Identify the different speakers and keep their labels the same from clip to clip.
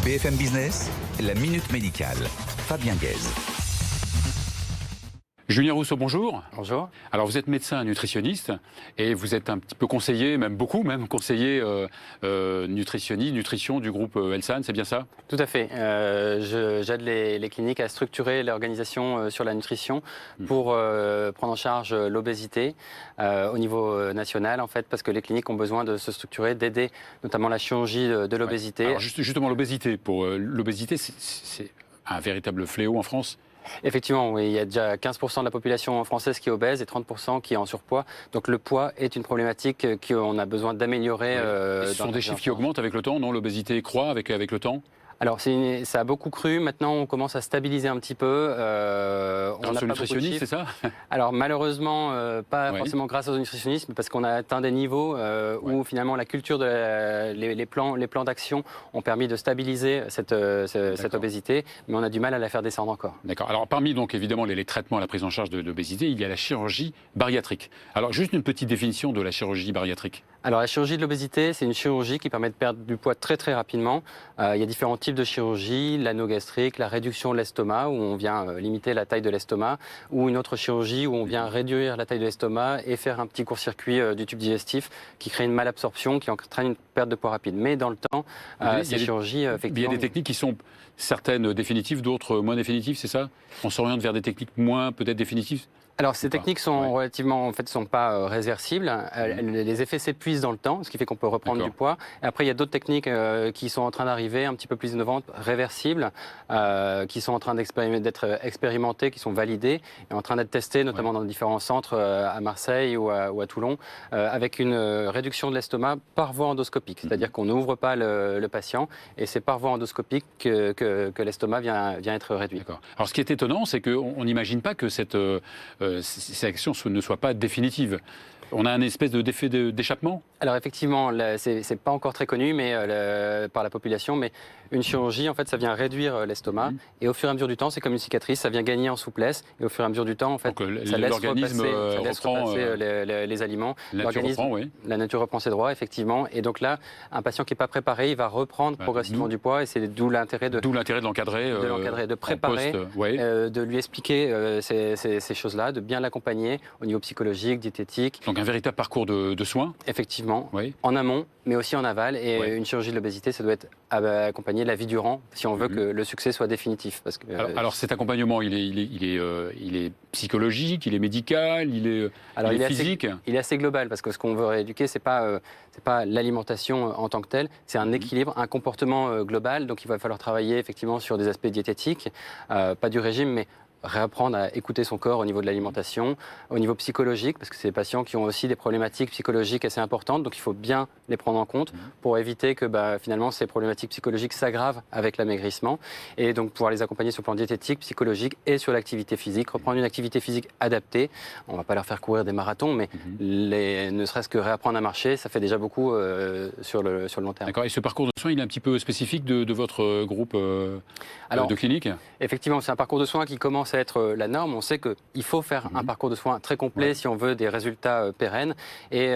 Speaker 1: BFM Business, la Minute Médicale. Fabien Guèze.
Speaker 2: Julien Rousseau, bonjour.
Speaker 3: Bonjour.
Speaker 2: Alors vous êtes médecin nutritionniste et vous êtes un petit peu conseiller, même beaucoup même, conseiller nutrition du groupe Elsan, c'est bien ça?
Speaker 3: Tout à fait. J'aide les cliniques à structurer l'organisation sur la nutrition pour prendre en charge l'obésité au niveau national, en fait, parce que les cliniques ont besoin de se structurer, d'aider notamment la chirurgie de l'obésité.
Speaker 2: Alors justement l'obésité, l'obésité c'est un véritable fléau en France.
Speaker 3: Effectivement, oui, il y a déjà 15% de la population française qui est obèse et 30% qui est en surpoids. Donc le poids est une problématique qu'on a besoin d'améliorer.
Speaker 2: Ce sont des chiffres qui augmentent avec le temps, non? L'obésité croît avec le temps?
Speaker 3: Alors ça a beaucoup cru, maintenant on commence à stabiliser un petit peu.
Speaker 2: Grâce aux nutritionnistes, c'est ça?
Speaker 3: Alors malheureusement, pas forcément grâce aux nutritionnistes, mais parce qu'on a atteint des niveaux où finalement la culture, les plans d'action ont permis de stabiliser cette obésité, mais on a du mal à la faire descendre encore.
Speaker 2: D'accord. Alors parmi donc évidemment les traitements à la prise en charge de l'obésité, il y a la chirurgie bariatrique. Alors juste une petite définition de la chirurgie bariatrique.
Speaker 3: Alors la chirurgie de l'obésité, c'est une chirurgie qui permet de perdre du poids très très rapidement. Il y a différents types de chirurgie, l'anogastrique, la réduction de l'estomac, où on vient limiter la taille de l'estomac, ou une autre chirurgie où on vient réduire la taille de l'estomac et faire un petit court-circuit du tube digestif qui crée une malabsorption, qui entraîne une perte de poids rapide. Mais dans le temps, ces chirurgies, effectivement...
Speaker 2: Il y a des techniques qui sont certaines définitives, d'autres moins définitives, c'est ça? On s'oriente vers des techniques moins peut-être définitives?
Speaker 3: Alors ces techniques sont relativement, en fait, sont pas réversibles. Les effets s'épuisent dans le temps, ce qui fait qu'on peut reprendre du poids. Et après, il y a d'autres techniques qui sont en train d'arriver, un petit peu plus innovantes, réversibles, qui sont en train d'être expérimentées, qui sont validées, et en train d'être testées, notamment dans différents centres à Marseille ou à Toulon, avec une réduction de l'estomac par voie endoscopique. C'est-à-dire qu'on n'ouvre pas le patient, et c'est par voie endoscopique que l'estomac vient être réduit.
Speaker 2: Alors ce qui est étonnant, c'est qu'on n'imagine pas que ces actions ne soient pas définitives. On a un espèce d'effet d'échappement?
Speaker 3: Alors effectivement, c'est pas encore très connu par la population, mais une chirurgie, en fait, ça vient réduire l'estomac, et au fur et à mesure du temps, c'est comme une cicatrice, ça vient gagner en souplesse, et au fur et à mesure du temps, en fait, ça laisse repasser les aliments. La nature reprend ses droits, effectivement, et donc là, un patient qui n'est pas préparé, il va reprendre progressivement du poids, et c'est d'où l'intérêt de
Speaker 2: l'encadrer,
Speaker 3: de préparer, de lui expliquer ces choses-là, de bien l'accompagner au niveau psychologique, diététique.
Speaker 2: Donc un véritable parcours de soins?
Speaker 3: Effectivement, en amont, mais aussi en aval. Et une chirurgie de l'obésité, ça doit être accompagné la vie durant, si on veut que le succès soit définitif. Parce que,
Speaker 2: alors cet accompagnement, il est psychologique, il est médical, il est physique?
Speaker 3: Il est assez global, parce que ce qu'on veut rééduquer, c'est pas l'alimentation en tant que telle, c'est un équilibre, un comportement global. Donc il va falloir travailler effectivement sur des aspects diététiques, pas du régime, mais réapprendre à écouter son corps au niveau de l'alimentation, au niveau psychologique, parce que c'est des patients qui ont aussi des problématiques psychologiques assez importantes, donc il faut bien les prendre en compte pour éviter que finalement ces problématiques psychologiques s'aggravent avec l'amaigrissement, et donc pouvoir les accompagner sur le plan diététique, psychologique et sur l'activité physique, reprendre une activité physique adaptée. On ne va pas leur faire courir des marathons, mais ne serait-ce que réapprendre à marcher, ça fait déjà beaucoup sur le long terme.
Speaker 2: D'accord, et ce parcours de soins, il est un petit peu spécifique de votre groupe de clinique?
Speaker 3: Effectivement, c'est un parcours de soins qui commence à être la norme. On sait qu'il faut faire un parcours de soins très complet si on veut des résultats pérennes. Et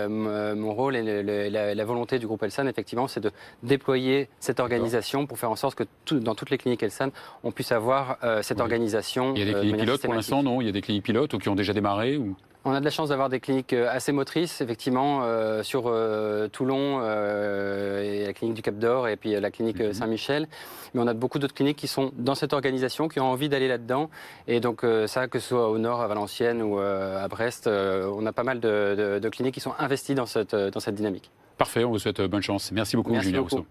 Speaker 3: mon rôle et la volonté du groupe Elsan, effectivement, c'est de déployer cette organisation pour faire en sorte que dans toutes les cliniques Elsan, on puisse avoir cette organisation.
Speaker 2: Il y a des cliniques pilotes pour l'instant, non? Il y a des cliniques pilotes ou qui ont déjà démarré ou...
Speaker 3: On a de la chance d'avoir des cliniques assez motrices, effectivement, sur Toulon, et la clinique du Cap d'Or, et puis la clinique Saint-Michel. Mais on a beaucoup d'autres cliniques qui sont dans cette organisation, qui ont envie d'aller là-dedans. Et donc ça, que ce soit au nord, à Valenciennes ou à Brest, on a pas mal de cliniques qui sont investies dans cette dynamique.
Speaker 2: Parfait, on vous souhaite bonne chance. Merci beaucoup, Julien Rousseau.